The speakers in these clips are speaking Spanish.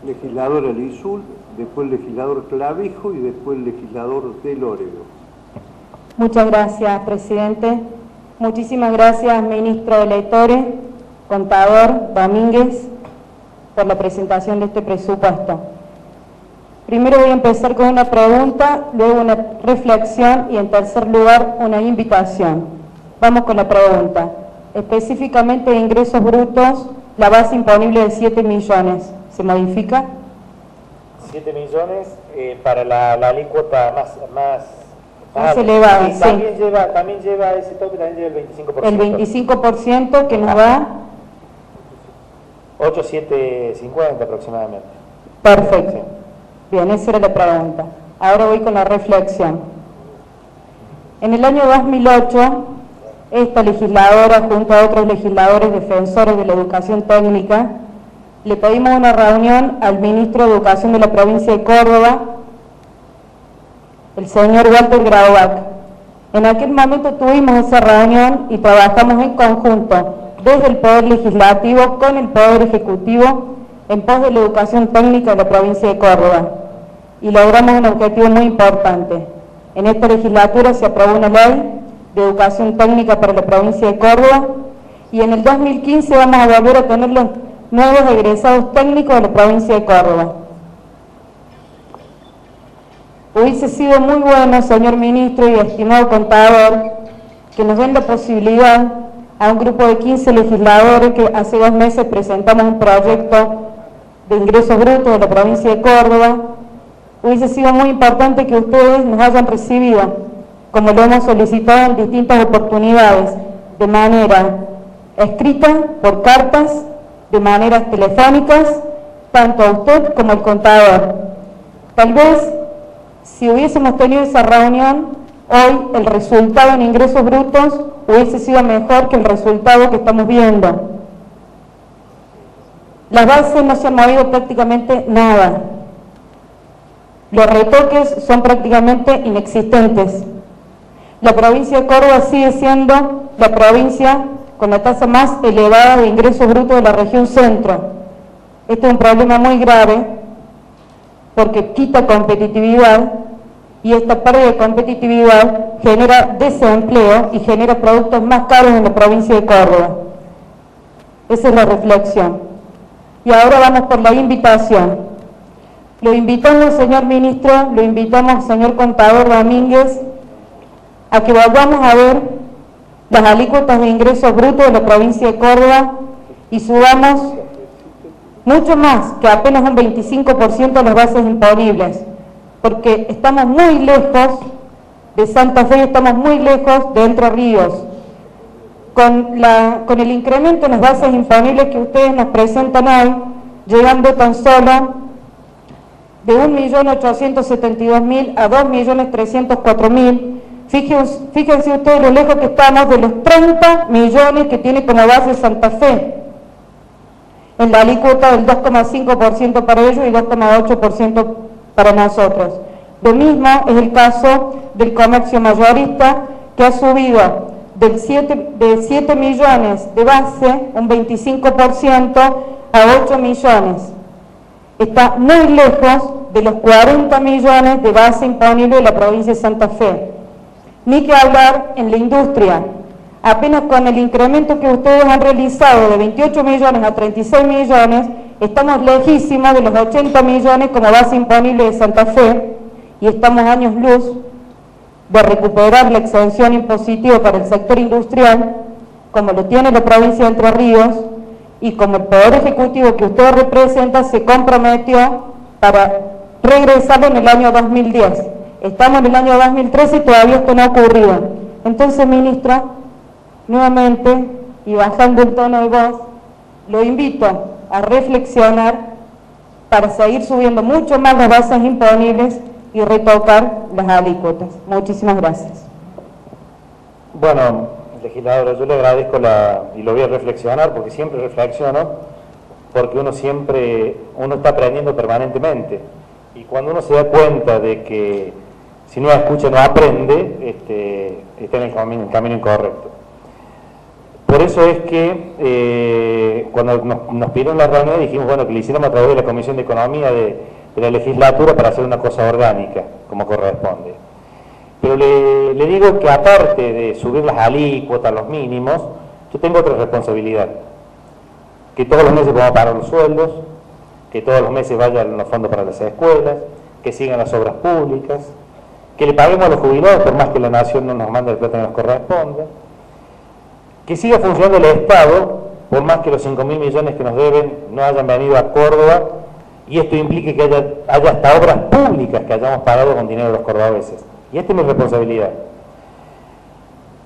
legislador Elizul, después el legislador Clavijo y después el legislador Del Órego. Muchas gracias, presidente. Muchísimas gracias, ministro de Lettore, contador Domínguez, por la presentación de este presupuesto. Primero voy a empezar con una pregunta, luego una reflexión y en tercer lugar una invitación. Vamos con la pregunta. Específicamente de ingresos brutos, la base imponible de 7 millones, ¿se modifica? 7 millones para la alícuota más elevada, sí. Sí. También lleva ese toque, también lleva el 25%. El 25% que nos da... 8,750 aproximadamente. Perfecto. Sí. Bien, esa era la pregunta. Ahora voy con la reflexión. En el año 2008, esta legisladora, junto a otros legisladores defensores de la educación técnica, le pedimos una reunión al ministro de Educación de la provincia de Córdoba, el señor Walter Graubach. En aquel momento tuvimos esa reunión y trabajamos en conjunto, desde el Poder Legislativo con el Poder Ejecutivo, en pos de la educación técnica de la provincia de Córdoba. Y logramos un objetivo muy importante. En esta legislatura se aprobó una ley de educación técnica para la provincia de Córdoba y en el 2015 vamos a volver a tener los nuevos egresados técnicos de la provincia de Córdoba. Hubiese sido muy bueno, señor ministro y estimado contador, que nos den la posibilidad a un grupo de 15 legisladores que hace 2 meses presentamos un proyecto de ingresos brutos de la provincia de Córdoba. Hubiese sido muy importante que ustedes nos hayan recibido, como lo hemos solicitado en distintas oportunidades, de manera escrita, por cartas, de maneras telefónicas, tanto a usted como al contador. Tal vez, si hubiésemos tenido esa reunión, hoy el resultado en ingresos brutos hubiese sido mejor que el resultado que estamos viendo. Las bases no se han movido prácticamente nada. Los retoques son prácticamente inexistentes. La provincia de Córdoba sigue siendo la provincia con la tasa más elevada de ingresos brutos de la región centro. Este es un problema muy grave porque quita competitividad y esta pérdida de competitividad genera desempleo y genera productos más caros en la provincia de Córdoba. Esa es la reflexión. Y ahora vamos por la invitación. Lo invitamos, señor ministro, lo invitamos, señor contador Domínguez, a que volvamos a ver las alícuotas de ingresos brutos de la provincia de Córdoba y subamos mucho más que apenas un 25% de las bases imponibles, porque estamos muy lejos de Santa Fe, estamos muy lejos de Entre Ríos. Con el incremento en las bases imponibles que ustedes nos presentan hoy, llegando tan solo de 1.872.000 a 2.304.000, fíjense ustedes lo lejos que estamos de los 30 millones que tiene como base Santa Fe, en la alícuota del 2,5% para ellos y 2,8% para nosotros. Lo mismo es el caso del comercio mayorista, que ha subido de 7 millones de base, un 25%, a 8 millones. Está muy lejos de los 40 millones de base imponible de la provincia de Santa Fe. Ni que hablar en la industria. Apenas con el incremento que ustedes han realizado de 28 millones a 36 millones, estamos lejísimos de los 80 millones como base imponible de Santa Fe y estamos años luz de recuperar la exención impositiva para el sector industrial, como lo tiene la provincia de Entre Ríos, y como el Poder Ejecutivo que usted representa se comprometió para regresarlo en el año 2010. Estamos en el año 2013 y todavía esto no ha ocurrido. Entonces, ministro, nuevamente, y bajando el tono de voz, lo invito a reflexionar para seguir subiendo mucho más las bases imponibles y retocar las alícuotas. Muchísimas gracias. Bueno, legisladora, yo le agradezco y lo voy a reflexionar, porque siempre reflexiono, porque uno está aprendiendo permanentemente, y cuando uno se da cuenta de que si no escucha no aprende, está en el camino incorrecto. Por eso es que cuando nos pidieron la reunión dijimos, bueno, que le hiciéramos a través de la Comisión de Economía de la legislatura para hacer una cosa orgánica, como corresponde. Pero le digo que aparte de subir las alícuotas, los mínimos, yo tengo otra responsabilidad. Que todos los meses podamos pagar los sueldos, que todos los meses vayan los fondos para las escuelas, que sigan las obras públicas, que le paguemos a los jubilados por más que la nación no nos mande el plata que nos corresponde, que siga funcionando el Estado, por más que los 5.000 millones que nos deben no hayan venido a Córdoba, y esto implique que haya hasta obras públicas que hayamos pagado con dinero de los cordobeses. Y esta es mi responsabilidad.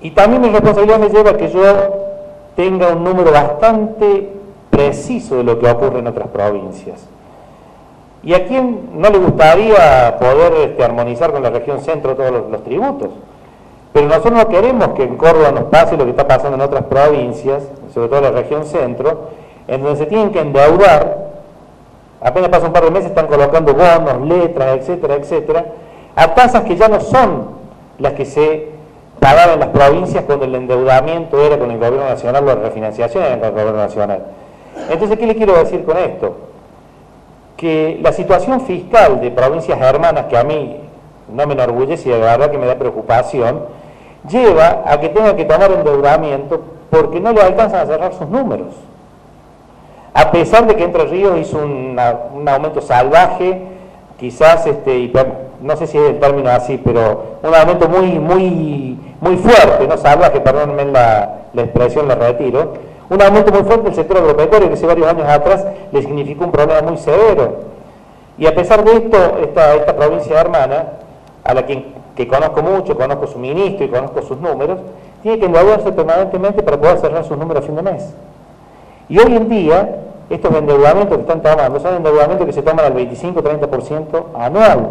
Y también mi responsabilidad me lleva a que yo tenga un número bastante preciso de lo que ocurre en otras provincias. ¿Y a quién no le gustaría poder armonizar con la región centro todos los tributos? Pero nosotros no queremos que en Córdoba nos pase lo que está pasando en otras provincias, sobre todo en la región centro, en donde se tienen que endeudar, apenas pasa un par de meses están colocando bonos, letras, etcétera, etcétera, a tasas que ya no son las que se pagaban en las provincias cuando el endeudamiento era con el gobierno nacional o la refinanciación era con el gobierno nacional. Entonces, ¿qué le quiero decir con esto? Que la situación fiscal de provincias hermanas, que a mí no me enorgullece y de verdad que me da preocupación, lleva a que tenga que tomar endeudamiento porque no le alcanzan a cerrar sus números. A pesar de que Entre Ríos hizo un aumento salvaje, quizás, no sé si es el término así, pero un aumento muy fuerte, no salvaje, perdónenme la expresión, la retiro, un aumento muy fuerte del sector agropecuario que hace varios años atrás le significó un problema muy severo. Y a pesar de esto, esta provincia hermana, a la que conozco mucho, conozco su ministro y conozco sus números, tiene que endeudarse permanentemente para poder cerrar sus números a fin de mes. Y hoy en día, estos endeudamientos que están tomando son endeudamientos que se toman al 25-30% anual.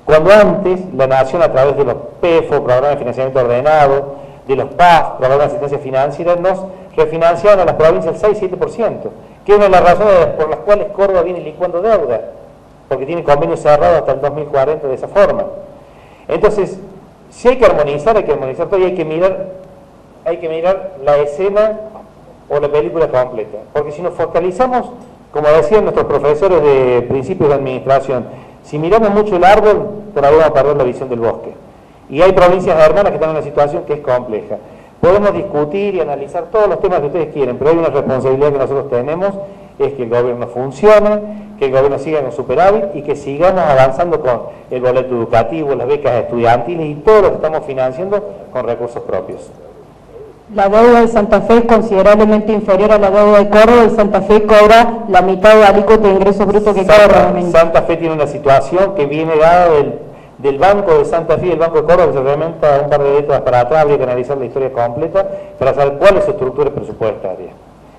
Cuando antes la Nación, a través de los PEFO, Programas de Financiamiento Ordenado, de los PAF, Programas de Asistencia Financiera, nos refinanciaban a las provincias al 6-7%, que es una de las razones por las cuales Córdoba viene licuando deuda, porque tiene convenios cerrados hasta el 2040 de esa forma. Entonces, si hay que armonizar todo y hay que mirar la escena o la película completa, porque si nos focalizamos, como decían nuestros profesores de principios de administración, si miramos mucho el árbol, por ahí vamos a perder la visión del bosque. Y hay provincias hermanas que están en una situación que es compleja. Podemos discutir y analizar todos los temas que ustedes quieren, pero hay una responsabilidad que nosotros tenemos, es que el gobierno funcione, que el gobierno siga en superávit y que sigamos avanzando con el boleto educativo, las becas estudiantiles y todo lo que estamos financiando con recursos propios. La deuda de Santa Fe es considerablemente inferior a la deuda de Córdoba y Santa Fe cobra la mitad de alícuota de ingresos brutos que Córdoba. Santa Fe tiene una situación que viene dada del Banco de Santa Fe y el Banco de Córdoba, que se remonta un par de décadas para atrás. Habría que analizar la historia completa para saber cuál es su estructura presupuestaria.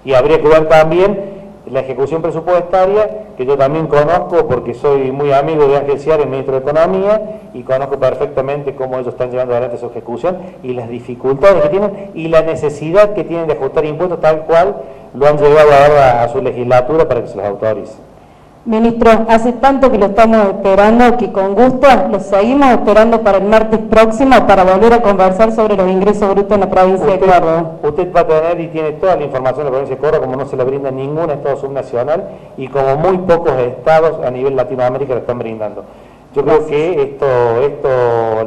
Y habría que ver también la ejecución presupuestaria, que yo también conozco porque soy muy amigo de Ángel Ciar, el ministro de Economía, y conozco perfectamente cómo ellos están llevando adelante su ejecución y las dificultades que tienen y la necesidad que tienen de ajustar impuestos tal cual lo han llevado ahora a su legislatura para que se los autorice. Ministro, hace tanto que lo estamos esperando que con gusto lo seguimos esperando para el martes próximo para volver a conversar sobre los ingresos brutos en la provincia de Córdoba. Usted va a tener y tiene toda la información de la provincia de Córdoba, como no se la brinda ningún estado subnacional y como muy pocos estados a nivel Latinoamérica lo están brindando. Yo creo que esto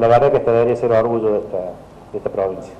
la verdad que debería ser orgullo de esta provincia.